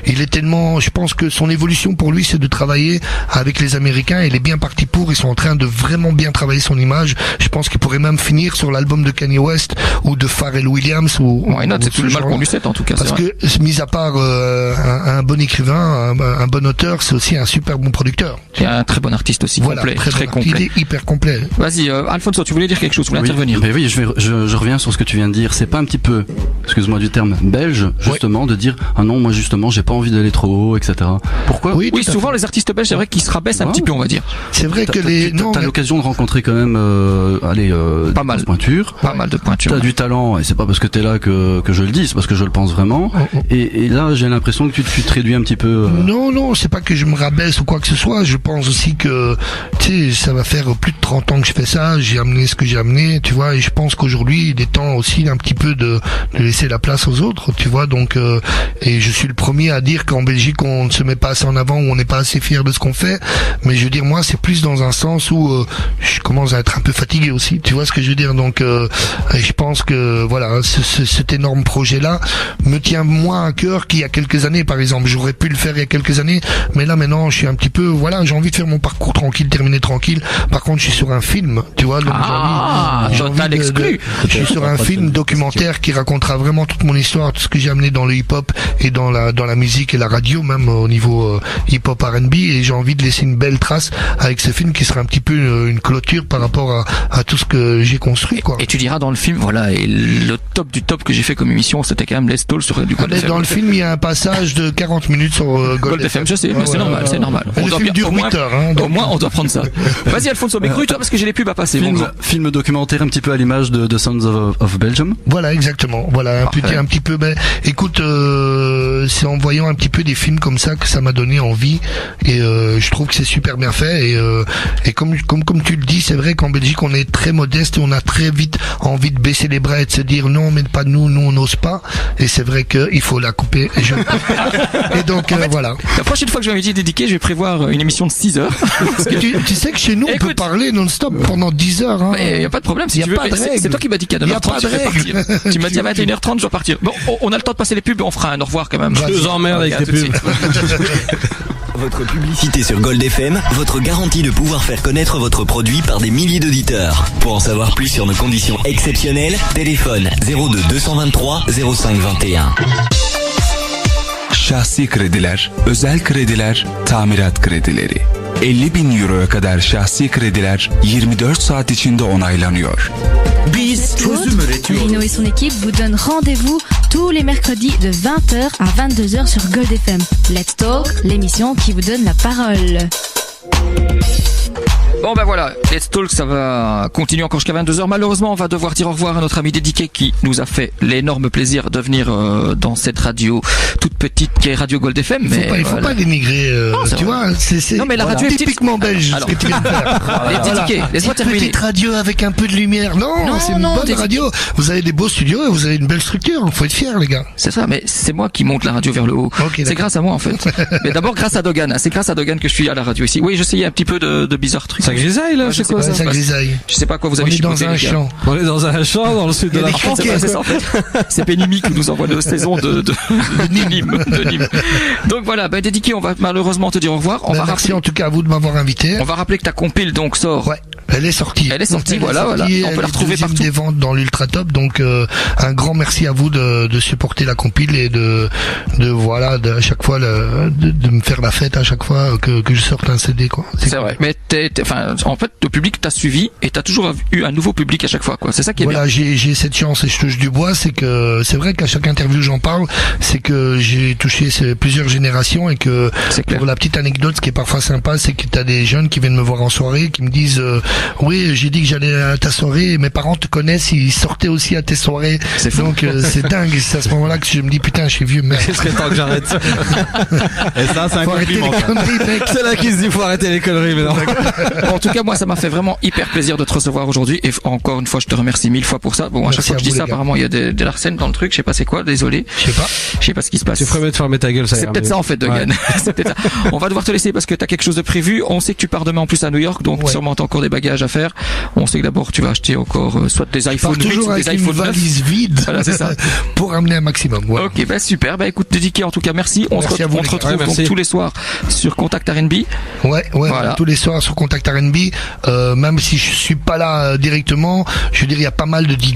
S2: il est tellement. Je pense que son évolution pour lui, c'est de travailler avec les Américains. Il est bien parti pour. Ils sont en train de vraiment bien travailler son image. Je pense qu'il pourrait même finir sur l'album de Kanye West ou de Pharrell Williams ou.
S1: C'est tout le mal qu'on lui souhaite en tout cas.
S2: Parce que, mis à part un bon écrivain, un bon auteur, c'est aussi un super bon producteur.
S1: Et un très bon artiste aussi, voilà, complet, très complet.
S2: Il est hyper complet.
S1: Vas-y, Alfonso, tu voulais dire quelque chose, tu voulais intervenir.
S5: Mais oui, je reviens sur ce que tu viens de dire. C'est pas un petit peu, excuse-moi du terme, belge, justement, de dire, ah non, moi justement, j'ai pas envie d'aller trop haut, etc. Pourquoi?
S1: Oui, souvent les artistes belges, c'est vrai qu'ils se rabaissent un petit peu, on va dire.
S2: C'est vrai que
S5: t'as l'occasion de rencontrer quand même,
S1: pas mal de
S5: pointures.
S1: Pas mal de pointures.
S5: T'as du talent, et c'est pas parce que t'es là que je le dis, c'est parce que je le pense vraiment. Et là, j'ai l'impression que tu te réduis un petit peu.
S2: Non, c'est pas que je me rabaisse ou quoi que ce soit. Je pense aussi que, tu sais, ça va faire plus de 30 ans que je fais ça. J'ai amené ce que j'ai amené, tu vois, et je pense qu'aujourd'hui, il est temps aussi un petit peu de laisser la place aux autres, tu vois. Donc, et je suis le premier à dire qu'en Belgique, on ne se met pas assez en avant, ou on n'est pas assez fier de ce qu'on fait. Mais je veux dire, moi, c'est plus dans un sens où je commence à être un peu fatigué aussi. Tu vois ce que je veux dire? Donc, je pense que voilà, cet énorme projet-là me tient moins à cœur qu'il y a quelques années, par exemple. J'aurais pu le faire il y a quelques années, mais là maintenant, je suis un petit peu, voilà, j'ai envie de faire mon parcours tranquille, terminé tranquille. Par contre, je suis sur un film, tu vois. Donc j'ai envie
S1: l'exclu.
S2: je suis sur un film documentaire qui racontera vraiment toute mon histoire, tout ce que j'ai amené dans le hip-hop et dans la musique et la radio, même au niveau hip-hop R&B, et j'ai envie de laisser une belle trace avec ce film qui sera un petit peu une clôture par rapport à tout ce que j'ai construit, quoi.
S1: Et tu diras dans le film, voilà, et le top du top que j'ai fait comme émission, c'était quand même Les Stalls sur du Gold FM.
S2: Dans le film, il y a un passage de 40 minutes sur Gold FM.
S1: Je sais, mais c'est normal, c'est normal.
S2: Le film dure 8 heures, hein,
S1: au moins, on doit prendre ça. Vas-y, Alfonso, mais toi, parce que j'ai les pubs à passer.
S5: Film documentaire un petit peu à l'image de Sounds of Belgium.
S2: Voilà, exactement. Voilà, un petit peu. Ben, écoute, c'est en voyant un petit peu des films comme ça que ça m'a donné envie, et je trouve que c'est super bien fait. Et comme tu le dis, c'est vrai qu'en Belgique, on est très modeste et on a très vite envie de baisser les bras et de se dire non, mais pas nous on n'ose pas. Et c'est vrai qu'il faut la couper. Et donc voilà.
S1: La prochaine fois que je vais m'inviter dédiqué, je vais prévoir une émission de 6 heures.
S2: Parce que tu sais que chez nous, on peut parler non-stop pendant 10 heures. Hein.
S1: Il n'y a pas de problème. Si tu veux, c'est toi qui m'as dit qu'à 9h30 je vais partir. Tu m'as dit à 21h30 je dois partir. Bon, on a le temps de passer les pubs, on fera un au revoir quand même.
S3: Je vous emmerde avec tes pubs.
S8: Votre publicité sur Gold FM, votre garantie de pouvoir faire connaître votre produit par des milliers d'auditeurs. Pour en savoir plus sur nos conditions exceptionnelles, téléphone 02 223 05 21.
S9: Şahsi krediler, özel krediler, tamirat kredileri. 50.000 euroya kadar şahsi krediler 24 saat içinde onaylanıyor.
S8: Biz çözüm üretiyoruz.
S10: Rino et son équipe vous donnent rendez-vous tous les mercredis de 20h à 22h sur Gold FM. Let's Talk, l'émission qui vous donne la parole.
S1: Bon ben voilà, Let's Talk, ça va continuer encore jusqu'à 22h. Malheureusement, on va devoir dire au revoir à notre ami dédié qui nous a fait l'énorme plaisir de venir dans cette radio toute petite qui est Radio Gold FM.
S2: Il faut pas dénigrer, tu vois, c'est
S1: non, mais la radio
S2: typiquement belge.
S1: Alors,
S2: ce que tu viens de faire.
S1: Les dédiés, laisse-moi terminer.
S2: Petite radio avec un peu de lumière. Non, c'est une bonne radio. Vous avez des beaux studios et vous avez une belle structure. Il faut être fiers, les gars.
S1: C'est ça, mais c'est moi qui monte la radio vers le haut.
S2: Okay,
S1: c'est grâce à moi en fait. Mais d'abord grâce à Dogan. C'est grâce à Dogan que je suis à la radio ici. Oui, j'essayais un petit peu de bizarres trucs.
S3: Ça grisaille là,
S1: je sais quoi
S2: ça grisaille.
S1: Je sais pas quoi vous avez
S2: chipoté. On est dans un champ.
S3: On est dans un champ dans le sud de la France.
S1: C'est ça en fait. C'est Pénimi qui nous envoie nos saisons de Nîmes. Donc voilà, dédié, on va malheureusement te dire au revoir.
S2: Merci en tout cas à vous de m'avoir invité.
S1: On va rappeler que ta compile donc sort.
S2: Ouais. Elle est sortie.
S1: Voilà. On peut la retrouver partout.
S2: Des ventes dans l'Ultra Top. Donc un grand merci à vous de supporter la compile et de à chaque fois de me faire la fête à chaque fois que je sorte un CD, quoi.
S1: C'est vrai. Mais en fait le public t'a suivi et t'as toujours eu un nouveau public à chaque fois, quoi. C'est ça qui est bien.
S2: Voilà, j'ai cette chance et je touche du bois, c'est que c'est vrai qu'à chaque interview j'en parle, c'est que j'ai touché plusieurs générations et que pour la petite anecdote, ce qui est parfois sympa, c'est que t'as des jeunes qui viennent me voir en soirée qui me disent oui, j'ai dit que j'allais à ta soirée et mes parents te connaissent, ils sortaient aussi à tes soirées. Donc c'est dingue, c'est à ce moment-là que je me dis putain, je suis vieux mec.
S3: Il serait temps que j'arrête.
S7: Et ça c'est un compliment.
S3: C'est là qu'il se dit faut arrêter les conneries mais non.
S1: En tout cas, moi ça m'a fait vraiment hyper plaisir de te recevoir aujourd'hui et encore une fois je te remercie 1000 fois pour ça. Bon, à chaque fois que je dis ça, apparemment il y a des Larsen dans le truc, je sais pas c'est quoi, désolé.
S2: Je sais pas
S1: ce qui se passe.
S3: Tu ferais mieux de fermer ta gueule, ça.
S1: C'est peut-être ça en fait, Dogan. C'est peut-être ça. On va devoir te laisser parce que t'as quelque chose de prévu. On sait que tu pars demain en plus à New York, donc sûrement t'as encore des bagages à faire. On sait que d'abord tu vas acheter encore soit des iPhones 8 ou des iPhones 9.
S2: Une valise vide.
S1: Voilà, c'est ça.
S2: Pour amener un maximum. Ouais.
S1: Ok, super. Écoute, dédié en tout cas, merci. On se retrouve donc tous les soirs sur Contact R&B.
S2: Ouais, voilà. Tous les soirs sur Contact R&B. Même si je suis pas là directement, je veux dire il y a pas mal de DJ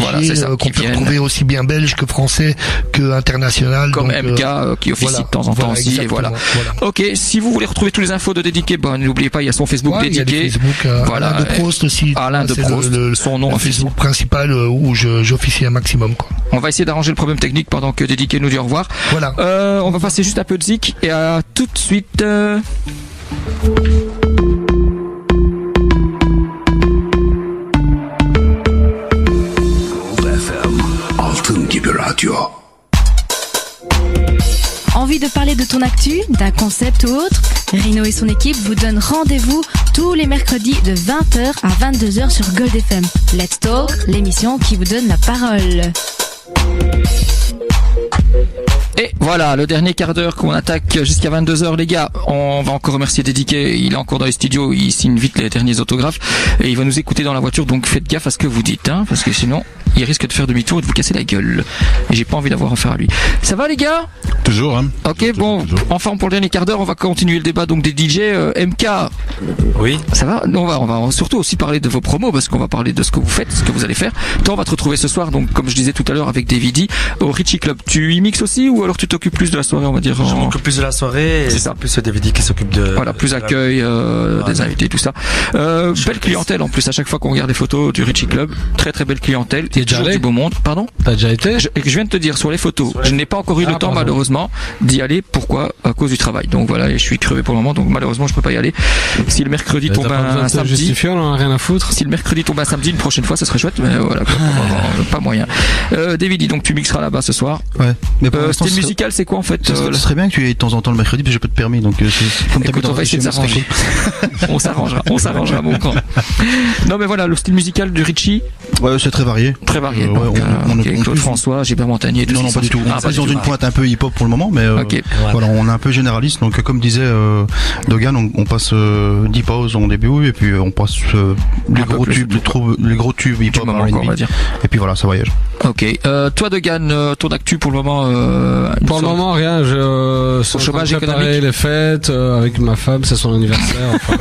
S2: qu'on peut retrouver aussi bien belges que français que international.
S1: Comme donc, MK qui officie de temps en temps aussi. Et voilà. Ok, si vous voulez retrouver tous les infos de dédié, n'oubliez pas, il y a son Facebook dédié.
S2: Voilà. Alain de Prost aussi.
S1: Alain de Prost, son nom
S2: Facebook principal où j'officie un maximum, quoi.
S1: On va essayer d'arranger le problème technique pendant que dédié nous dit au revoir.
S2: Voilà.
S1: On va passer juste un peu de zik et à tout de suite.
S10: Envie de parler de ton actu, d'un concept ou autre? Rino et son équipe vous donnent rendez-vous tous les mercredis de 20h à 22h sur Gold FM. Let's Talk, l'émission qui vous donne la parole.
S1: Et voilà, le dernier quart d'heure qu'on attaque jusqu'à 22h, les gars. On va encore remercier Dédiqué. Il est encore dans les studios. Il signe vite les derniers autographes. Et il va nous écouter dans la voiture. Donc faites gaffe à ce que vous dites, hein, parce que sinon, il risque de faire demi-tour et de vous casser la gueule. Et j'ai pas envie d'avoir affaire à lui. Ça va les gars?
S7: Toujours, hein.
S1: Ok, bon, en forme pour le dernier quart d'heure, on va continuer le débat donc des DJ. MK.
S11: Oui.
S1: Ça va? On va surtout aussi parler de vos promos parce qu'on va parler de ce que vous faites, ce que vous allez faire. Toi, on va te retrouver ce soir, donc comme je disais tout à l'heure avec Davidi au Richie Club. Tu y mixes aussi ou alors tu t'occupes plus de la soirée, on va dire?
S11: Je m'occupe plus de la soirée et c'est plus Davidi qui s'occupe de...
S1: Voilà, plus accueil, des invités, tout ça. Belle clientèle en plus à chaque fois qu'on regarde les photos du Richie Club. Très très belle clientèle.
S3: T'es déjà allé?
S1: Du beau monde. Pardon?
S3: T'as déjà été?
S1: Je viens de te dire sur les photos. Je n'ai pas encore eu le temps malheureusement d'y aller. Pourquoi? À cause du travail. Donc voilà, je suis crevé pour le moment. Donc malheureusement je peux pas y aller. Si le mercredi tombe un samedi,
S3: justifiant, on a rien à foutre.
S1: Si le mercredi tombe un samedi, une prochaine fois, ça serait chouette. Mais voilà, pas moyen. Davidi, donc tu mixeras là-bas ce soir.
S4: Ouais. Mais
S1: style musical, c'est quoi en fait?
S4: Ce serait bien que tu aies de temps en temps le mercredi, parce que j'ai pas de permis. Donc comme
S1: écoute, on va essayer de s'arranger. On s'arrangera mon camp. Non mais voilà, le style musical du Richie.
S4: Ouais, c'est très varié.
S1: Très varié.
S4: Ouais,
S1: donc, Claude François, Gilbert Montagnier.
S4: Non, pas du tout. On est dans une pointe un peu hip-hop pour le moment, mais voilà, on est un peu généraliste. Donc comme disait Dogan, on passe Deep House en début et puis on passe les gros tubes hip-hop R&B. Et puis voilà, ça voyage.
S1: Ok. Toi Dogan, ton actu pour le moment?
S3: Pour le moment rien. Je suis en train de préparer les fêtes avec ma femme, c'est son anniversaire. Enfin.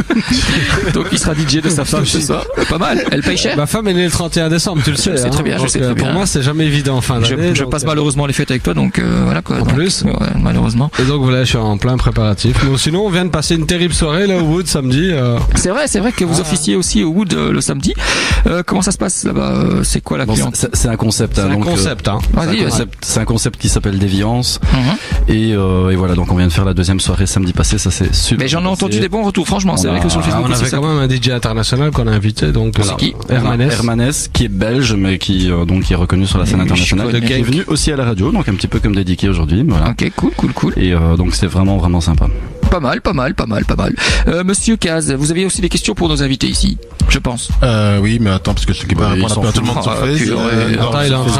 S1: Donc il sera DJ de sa femme ce soir. Pas mal. Elle paye cher.
S3: Ma femme est née le 31 décembre, tu le sais.
S1: C'est très bien. Je sais très bien.
S3: Pour moi, c'est jamais évident en fin d'année.
S1: Je passe malheureusement les fêtes avec toi, donc voilà quoi.
S3: En plus,
S1: malheureusement.
S3: Et donc voilà, je suis en plein préparatif. Mais sinon, on vient de passer une terrible soirée là au Wood samedi.
S1: C'est vrai que vous officiez aussi au Wood le samedi. Comment ça se passe là-bas? C'est quoi la cliente?
S5: C'est un concept.
S3: C'est un concept.
S5: C'est un concept qui s'appelle Déviance. Et voilà, donc on vient de faire la deuxième soirée samedi passé. Ça c'est super.
S1: Mais j'en ai entendu des bons retours. Franchement, c'est vrai que sur le Facebook,
S3: on avait quand même un DJ international qu'on a invité. Donc
S1: c'est qui?
S5: Hermanes, qui est belge, mais qui est reconnu sur la scène internationale. Qui est venu aussi à la radio, donc un petit peu comme Dédiqué aujourd'hui. Voilà.
S1: Ok, cool.
S5: Et donc c'est vraiment sympa.
S1: Pas mal. Monsieur Kaz, vous aviez aussi des questions pour nos invités ici, je pense.
S7: Oui, mais attends, parce que je sais qu'il va répondre à tout le monde sur Facebook.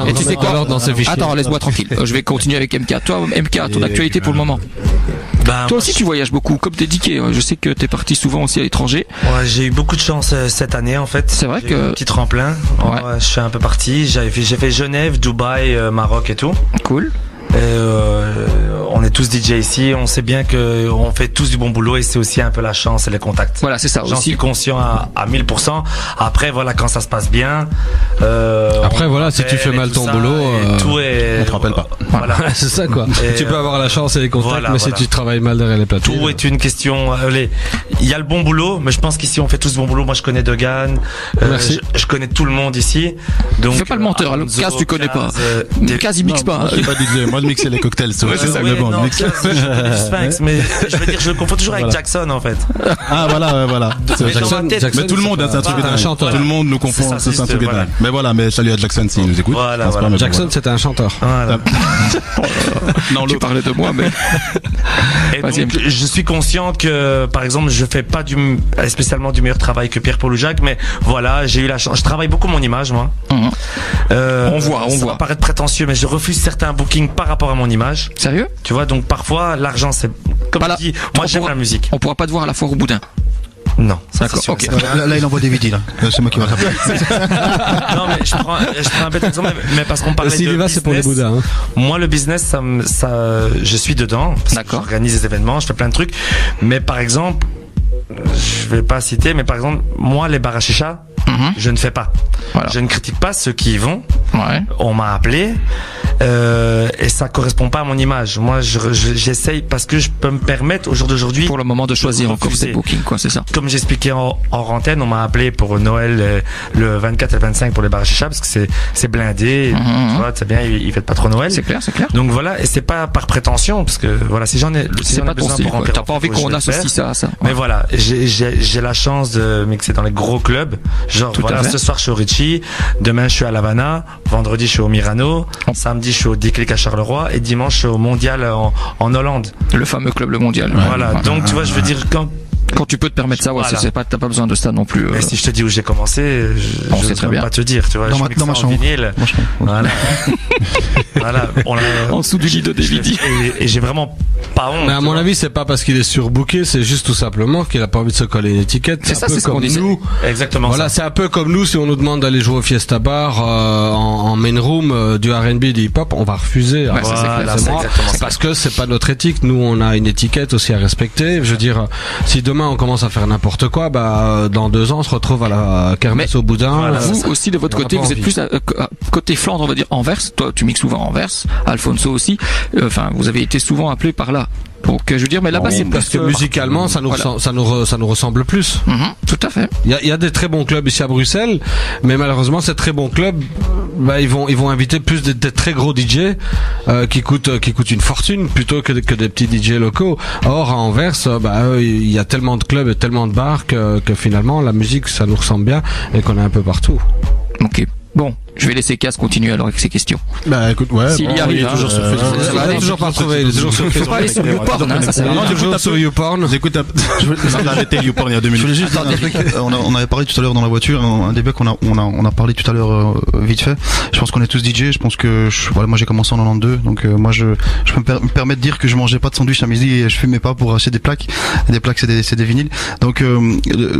S1: Et tu sais quoi? Attends, laisse-moi tranquille. Je vais continuer avec MK. Toi, MK, ton actualité pour le moment? Toi aussi, tu voyages beaucoup, comme Dédiqué. Je sais que t'es parti souvent aussi à l'étranger.
S11: Ouais, j'ai eu beaucoup de chance cette année, en fait.
S1: C'est vrai que...
S11: Un petit tremplin.
S1: Ouais.
S11: Je suis un peu parti. J'ai fait Genève, Dubaï, Maroc et tout.
S1: Cool.
S11: On est tous DJ ici, on sait bien que on fait tous du bon boulot et c'est aussi un peu la chance et les contacts.
S1: Voilà, c'est ça.
S11: J'en suis conscient à 1000%. Après, voilà, quand ça se passe bien.
S3: Après, voilà, si tu fais mal ton boulot,
S11: on
S7: te rappelle pas.
S11: Voilà,
S3: c'est ça quoi. Tu peux avoir la chance et les contacts, mais si tu travailles mal derrière les plateaux.
S11: Tout est une question. Il y a le bon boulot, mais je pense qu'ici on fait tous du bon boulot. Moi, je connais Dogan.
S3: Merci.
S11: Je connais tout le monde ici. Donc,
S1: fais pas le menteur. Kaz, tu connais pas. Kaz, il mixe pas.
S7: Moi, je mixais les cocktails, c'est
S11: mais bon. Sphinx, mais je veux dire, je le confonds toujours avec Jackson en fait.
S7: Ah voilà.
S11: Jackson,
S7: mais tout le monde, c'est un truc de chanteur. Tout le monde nous confond, c'est un truc de dingue. Mais voilà, mais salut à Jackson s'il nous écoute.
S11: Voilà.
S3: Jackson, c'était un chanteur.
S11: Voilà.
S1: Non, tu parlais de moi, mais.
S11: Et donc, je suis conscient que, par exemple, je fais pas spécialement du meilleur travail que Pierre-Paul ou Jacques, mais voilà, j'ai eu la chance. Je travaille beaucoup mon image, moi.
S1: On voit.
S11: Ça va paraître prétentieux, mais je refuse certains bookings par rapport à mon image.
S1: Sérieux?
S11: Tu vois, donc parfois, l'argent, c'est comme je dis, moi j'aime la musique.
S1: On pourra pas te voir à la foire au Boudin.
S11: Non,
S1: d'accord. Okay.
S4: Là, il envoie des vidéos. C'est moi qui va rappeler.
S11: Non, mais je prends un bête exemple, mais parce qu'on parlait de business.
S3: C'est pour les Bouddhas. Hein.
S11: Moi, le business, je suis dedans. D'accord. J'organise des événements, je fais plein de trucs. Mais par exemple, je vais pas citer, mais par exemple, moi, les bars à chicha, je ne fais pas. Voilà. Je ne critique pas ceux qui y vont.
S1: Ouais.
S11: On m'a appelé. Et ça correspond pas à mon image. Moi, j'essaye parce que je peux me permettre au jour d'aujourd'hui.
S1: Pour le moment de choisir encore ces bookings, quoi, c'est ça.
S11: Comme j'expliquais en antenne, on m'a appelé pour Noël le 24 et le 25 pour les bars à chicha parce que c'est blindé. Tu vois, c'est bien, ils fêtent pas trop Noël.
S1: C'est clair.
S11: Donc voilà, et c'est pas par prétention parce que voilà, si j'en ai,
S1: c'est pas ton style. T'as pas envie qu'on associe ça à ça.
S11: Mais voilà, j'ai la chance de mixer dans les gros clubs. Genre voilà, ce soir je suis au Richie, demain je suis à l'Havana, vendredi je suis au Mirano, samedi je suis au Déclic à Charleroi et dimanche je suis au Mondial en Hollande.
S1: Le fameux club Le Mondial.
S11: Voilà, donc tu vois, je veux dire quand
S1: Quand tu peux te permettre ça, ouais,
S11: voilà.
S1: t'as pas besoin de ça non plus.
S11: Mais si je te dis où j'ai commencé,
S1: on
S11: je
S1: sait très
S11: peux
S1: bien.
S11: pas te dire, tu vois.
S2: Dans ma chambre.
S11: Vinyle. Voilà. Voilà.
S1: En dessous du lit de David.
S11: Et j'ai vraiment pas honte.
S3: Mais à mon avis, c'est pas parce qu'il est surbooké, c'est juste tout simplement qu'il a pas envie de se coller une étiquette.
S1: C'est ça,
S3: un peu
S1: c'est ce qu'on
S3: comme
S1: disait.
S3: nous.
S11: Exactement.
S3: Voilà, c'est un peu comme nous, si on nous demande d'aller jouer au Fiesta Bar en main room du R&B, du hip-hop, on va refuser.
S1: Ouais,
S11: voilà,
S3: c'est moi, parce que c'est pas notre éthique. Nous, on a une étiquette aussi à respecter. Je veux dire, si demain on commence à faire n'importe quoi, bah dans 2 ans, on se retrouve à la kermesse au boudin.
S1: Voilà, vous aussi de votre côté, vous êtes plus côté Flandre, on va dire Anvers. Toi, tu mixes souvent Anvers. Alfonso aussi. Enfin, vous avez été souvent appelé par là. Donc, je veux dire, mais là-bas, c'est
S3: parce que musicalement, ça nous ressemble plus.
S1: Tout à fait.
S3: Il y a des très bons clubs ici à Bruxelles, mais malheureusement, ces très bons clubs, bah, ils vont inviter plus des très gros DJ qui coûtent une fortune plutôt que des petits DJ locaux. Or, à Anvers, il y a tellement de clubs et tellement de bars que finalement, la musique, ça nous ressemble bien et qu'on est un peu partout.
S1: Ok. Bon, je vais laisser Cass continuer alors avec ses questions.
S7: Bah écoute, ouais.
S1: S'il y arrive,
S7: il est toujours sur Facebook.
S3: Il est toujours pas trouvé, il est toujours sur Facebook.
S1: Faut pas aller sur YouPorn, hein, ça sert à rien.
S3: Toujours sur YouPorn.
S7: Écoute, j'ai arrêté YouPorn il y a 2 minutes.
S4: Je voulais juste dire un truc. On avait parlé tout à l'heure dans la voiture, un débat qu'on a parlé tout à l'heure vite fait. Je pense qu'on est tous DJ. Je pense que voilà, moi j'ai commencé en 92, donc moi je peux me permettre de dire que je mangeais pas de sandwich à midi et je fumais pas pour acheter des plaques. Des plaques, c'est des vinyles. Donc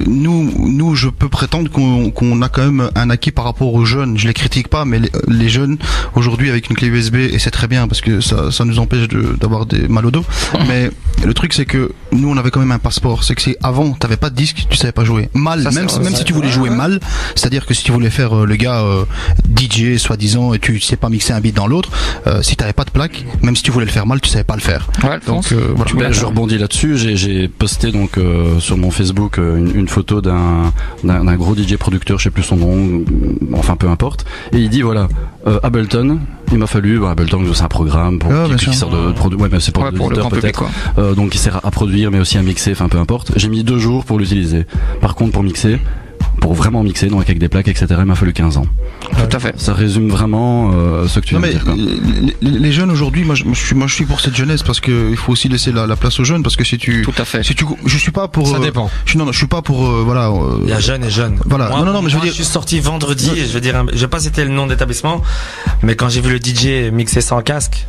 S4: nous, je peux prétendre qu'on a quand même un acquis par rapport aux jeunes. Je les critique pas, mais les jeunes aujourd'hui avec une clé USB, et c'est très bien parce que ça nous empêche d'avoir des mal au dos. Mais le truc c'est que nous on avait quand même un passeport. C'est que avant t'avais pas de disque, tu savais pas jouer mal, même si tu voulais jouer mal, c'est-à-dire que si tu voulais faire le gars DJ soi-disant et tu sais pas mixer un beat dans l'autre, si t'avais pas de plaque, même si tu voulais le faire mal, tu savais pas le faire.
S1: Ouais,
S4: donc voilà.
S5: Je rebondis là-dessus. J'ai posté donc sur mon Facebook une photo d'un gros DJ producteur, je sais plus son nom, enfin peu importe. Et il dit voilà, Ableton, il m'a fallu Ableton, c'est un programme pour qui sert de produit, mais c'est pour
S1: le grand public, quoi.
S5: Donc il sert à produire mais aussi à mixer, enfin peu importe. J'ai mis 2 jours pour l'utiliser. Par contre pour mixer, pour vraiment mixer, donc avec des plaques, etc., il m'a fallu 15 ans.
S1: Tout à fait.
S5: Ça résume vraiment ce que tu viens de dire. Quoi.
S4: Les jeunes aujourd'hui, moi je suis pour cette jeunesse parce que il faut aussi laisser la place aux jeunes parce que
S1: tout à fait.
S4: Je suis pas pour.
S3: Ça dépend.
S4: Je suis pas pour voilà.
S11: Il y a jeunes et jeunes.
S4: Voilà.
S11: Moi,
S4: mais je veux dire.
S11: Je suis sorti vendredi et je veux dire, je vais pas citer le nom d'établissement, mais quand j'ai vu le DJ mixer sans casque.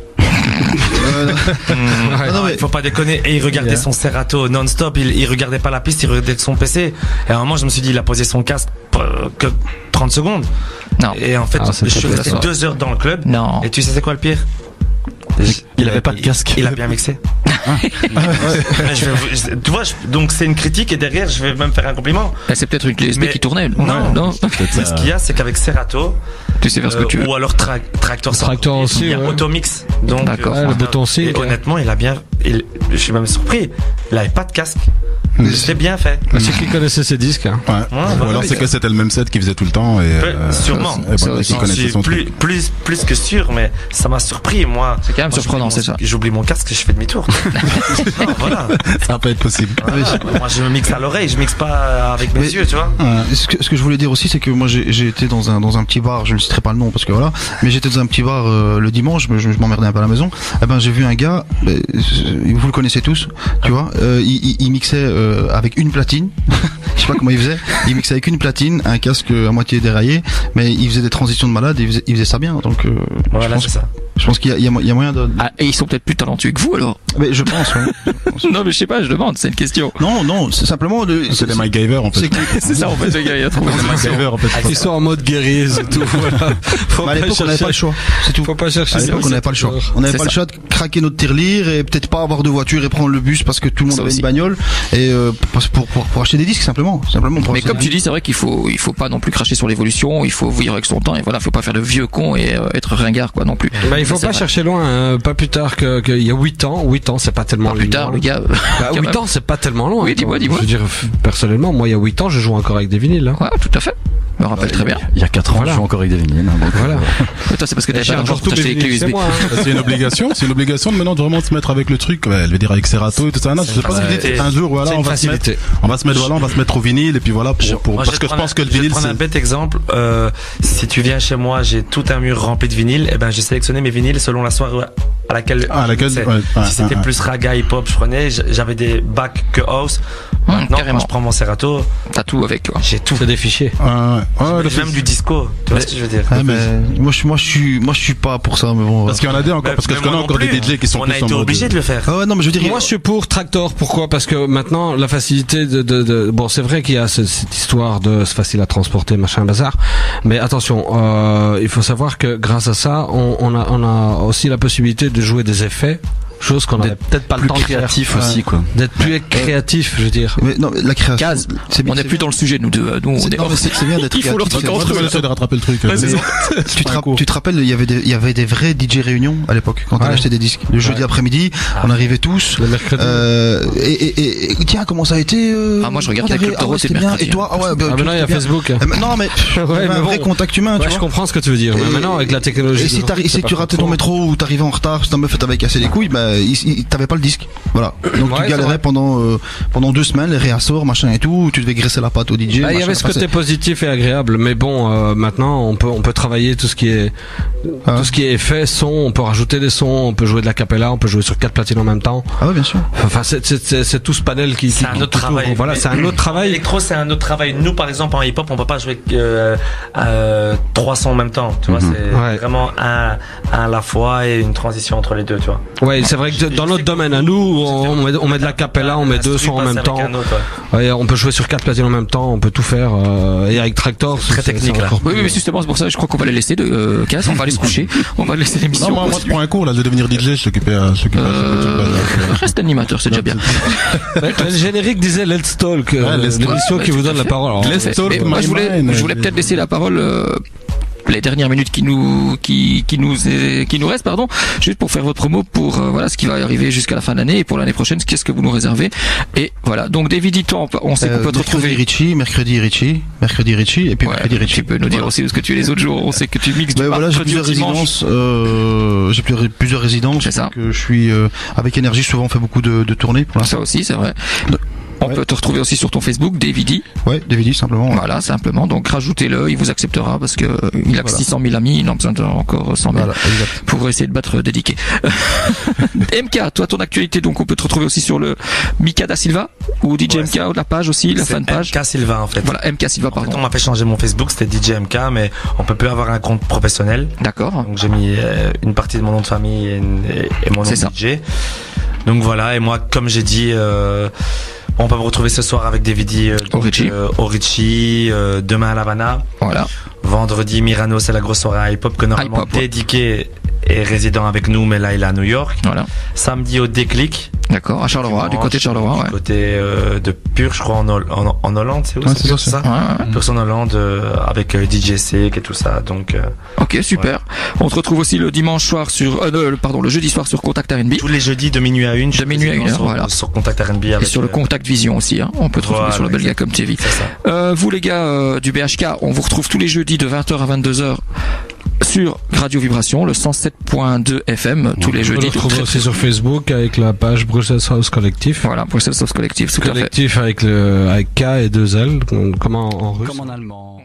S11: Il faut pas déconner. Et il regardait son Serato non-stop, il regardait pas la piste, il regardait son PC. Et à un moment, je me suis dit, il a posé son casque que 30 secondes.
S1: Non.
S11: Et en fait, je suis resté 2 heures dans le club.
S1: Non.
S11: Et tu sais c'est quoi le pire?
S5: Il avait pas de casque.
S11: Il a bien mixé. Tu vois, donc c'est une critique et derrière, je vais même faire un compliment.
S1: C'est peut-être une clé USB qui tournait.
S11: Non. Ce qu'il y a, c'est qu'avec Serato,
S1: tu sais faire ce que tu veux.
S11: Ou alors Tractor
S3: aussi.
S11: Il y a Automix. Donc,
S3: le bouton C.
S11: Et honnêtement, il a bien. Je suis même surpris. Il avait pas de casque. C'était bien fait.
S3: C'est qu'il connaissait ses disques. Hein.
S7: Ouais. Ou alors c'est que c'était le même set qu'il faisait tout le temps. Et,
S11: sûrement. Plus que sûr, mais ça m'a surpris, moi.
S1: C'est quand même surprenant, c'est ça.
S11: J'oublie mon casque et je fais demi-tour. Non, voilà.
S7: Ça peut être possible.
S11: Moi, je me mixe à l'oreille, je mixe pas avec mes yeux, tu vois.
S4: Ce que je voulais dire aussi, c'est que moi j'ai été dans un petit bar, je ne citerai pas le nom parce que voilà, mais j'étais dans un petit bar le dimanche, je m'emmerdais un peu à la maison. Eh ben j'ai vu un gars, vous le connaissez tous, tu vois, il mixait avec une platine. Je sais pas comment il faisait. Il mixait avec une platine, un casque à moitié déraillé, mais il faisait des transitions de malade. Il faisait ça bien. Donc
S11: voilà, c'est ça.
S4: Je pense qu'il y a moyen de.
S1: Ah, et ils sont peut-être plus talentueux que vous alors.
S4: Mais je pense. Ouais.
S1: Non, mais je sais pas. Je demande. C'est une question.
S4: Non, c'est simplement.
S7: C'est des MacGyver en fait.
S1: C'est ça en fait. Les gars, il y a trop
S7: en fait.
S3: Ils sont en mode guérisse et tout. Voilà.
S4: À l'époque, on n'avait pas le choix. C'est tout.
S3: Faut pas chercher.
S4: À l'époque, on n'avait pas le choix. On n'avait pas le choix de craquer notre tirelire et peut-être pas avoir de voiture et prendre le bus parce que tout le monde avait une bagnole et pour acheter des disques simplement.
S1: Mais comme tu dis, c'est vrai qu'il faut pas non plus cracher sur l'évolution. Il faut vivre avec son temps et voilà, faut pas faire de vieux con et être ringard quoi non plus.
S3: Il faut pas chercher loin. Pas plus tard qu'il y a 8 ans. 8 ans, c'est pas tellement
S1: plus tard, le gars.
S3: 8 ans, c'est pas tellement loin.
S1: Oui, dis-moi.
S3: Je veux dire, personnellement, moi, il y a 8 ans, je joue encore avec des vinyles. Hein.
S1: Ouais, tout à fait. Je me rappelle très bien.
S5: Il y a 4 ans, je suis encore avec des vinyles.
S3: Voilà.
S1: Toi, c'est parce que t'avais pas d'argent pour t'acheter les clés USB.
S7: C'est une obligation de maintenant de vraiment se mettre avec le truc. Elle veut dire avec Serato et tout ça. Non, je sais pas un jour, voilà, on va se mettre au vinyle et puis voilà parce que je pense que le vinyle.
S11: Je vais prendre un bête exemple. Si tu viens chez moi, j'ai tout un mur rempli de vinyles. Et ben, j'ai sélectionné mes vinyles selon la soirée à laquelle. Si c'était plus raga, hip hop, je prenais. J'avais des bacs que house. Maintenant, quand je prends mon Serato,
S1: t'as tout avec toi.
S11: J'ai tout.
S3: C'est des fichiers.
S11: Même du disco. Tu vois ce que je veux dire?
S4: Moi, je suis pas pour ça, mais bon.
S7: Parce qu'il y en a des encore, parce que je connais encore des DJ qui sont
S11: on a été obligé de le faire.
S4: Ah ouais, non, mais je veux dire.
S3: Moi, je suis pour Tractor. Pourquoi? Parce que maintenant, la facilité bon, c'est vrai qu'il y a cette histoire de c'est facile à transporter, machin, bazar. Mais attention, il faut savoir que grâce à ça, on a aussi la possibilité de jouer des effets. Chose qu'on n'avait peut-être pas le temps de faire.
S5: Créatif aussi, quoi.
S3: D'être plus créatif, je veux dire.
S4: Mais non, la création.
S1: Case. On n'est plus dans le sujet, nous deux. Nous,
S4: c'est bien d'être
S1: créatif.
S7: On essaie de rattraper le truc.
S4: Tu te rappelles, il y avait des vrais DJ réunions à l'époque, quand on achetait des disques. Le jeudi après-midi, on arrivait tous.
S3: Le mercredi.
S4: Et tiens, comment ça a été,
S1: moi, je regardais Club Toro, c'était bien.
S4: Et toi,
S3: maintenant, il y a Facebook.
S4: Non, mais, un vrai contact humain, tu vois.
S3: Je comprends ce que tu veux dire. Mais maintenant, avec la technologie.
S4: Et si tu ratais ton métro ou t'arrivais en retard, si ta meuf t'avait cassé les couilles, t'avais pas le disque, voilà. Donc tu galérais pendant 2 semaines, les réassorts, machin et tout. Tu devais graisser la patte au DJ.
S3: Il y avait ce côté positif et agréable, mais bon, maintenant on peut travailler tout ce qui est effet, son. On peut rajouter des sons, on peut jouer de la cappella, on peut jouer sur 4 platines en même temps.
S4: Ah ouais, bien sûr.
S3: Enfin, c'est tout ce panel qui.
S11: C'est un autre travail.
S3: Voilà, c'est un autre travail.
S11: L'électro, c'est un autre travail. Nous, par exemple, en hip-hop, on peut pas jouer 3 sons en même temps. Tu vois, c'est vraiment un à la fois et une transition entre les deux, tu vois.
S3: Ouais, c'est vrai que dans notre domaine à nous, on met de la cappella, on met 2 sons en même temps. On peut jouer sur 4 platines en même temps, on peut tout faire. Et avec Tractor,
S11: c'est très technique là.
S1: Oui, mais justement, c'est pour ça, je crois qu'on va les laisser de casse, on va aller se coucher, on va laisser l'émission.
S7: Non, moi je prends un cours là, je vais devenir DJ, je s'occuper
S1: reste animateur, c'est déjà bien.
S3: Le générique disait Let's Talk, l'émission qui vous donne la parole.
S1: Let's Talk. Moi, je voulais peut-être laisser la parole les dernières minutes qui nous restent, pardon, juste pour faire votre promo pour voilà ce qui va arriver jusqu'à la fin de l'année et pour l'année prochaine, qu'est-ce que vous nous réservez. Et voilà, donc David Ito, on sait qu'on peut te retrouver
S4: mercredi Richie et puis mercredi Richie.
S1: Tu peux nous dire aussi où est-ce que tu es les autres jours, on sait que tu mixes du
S4: voilà, j'ai plusieurs résidences,
S1: c'est ça.
S4: Que je suis avec Énergie, souvent on fait beaucoup de tournées pour l'instant.
S1: Ça aussi, c'est vrai. On peut te retrouver aussi sur ton Facebook, Davidi.
S4: Ouais, Davidi, simplement. Ouais.
S1: Voilà, simplement. Donc, rajoutez-le, il vous acceptera parce que il a 600 000 amis, il en a besoin encore 100 000 pour essayer de battre Dédiqué. MK, toi, ton actualité, donc, on peut te retrouver aussi sur le Mika da Silva ou DJ MK, ou la page aussi, la fanpage.
S11: MK Silva, en fait.
S1: Voilà, MK Silva, pardon.
S11: En fait, on m'a fait changer mon Facebook, c'était DJ MK, mais on peut plus avoir un compte professionnel.
S1: D'accord.
S11: Donc, j'ai mis une partie de mon nom de famille et mon nom de DJ. Donc, voilà. Et moi, comme j'ai dit, on peut me retrouver ce soir avec Davidi au Richie, demain à l'Havana.
S1: Voilà.
S11: Vendredi, Mirano, c'est la grosse soirée hip-hop que normalement Dédiqué est résident avec nous, mais là il est à New York.
S1: Voilà.
S11: Samedi au Déclic.
S1: D'accord, à Charleroi, du côté de Charleroi.
S11: Du côté de Pur, je crois, en Hollande, c'est où?
S4: Ouais, c'est ça.
S11: Pur en Hollande, avec DJ Sek et tout ça. Donc.
S1: Ok, super. Ouais. On se retrouve aussi le dimanche soir le jeudi soir sur Contact R&B.
S11: Tous les jeudis de minuit à 1.
S1: De minuit à 1 heure, voilà.
S11: Sur Contact R&B.
S1: Et sur le Contact Vision aussi, hein. On peut te retrouver sur le Belga comme TV. Vous les gars du BHK, on vous retrouve tous les jeudis de 20h à 22h. Sur Radio Vibration, le 107.2 FM, tous les jeudis.
S3: On le retrouve aussi sur Facebook avec la page Brussels House Collectif.
S1: Voilà, Brussels House Collectif.
S3: Collectif avec K et 2 L, comment en russe?
S1: Comme en allemand.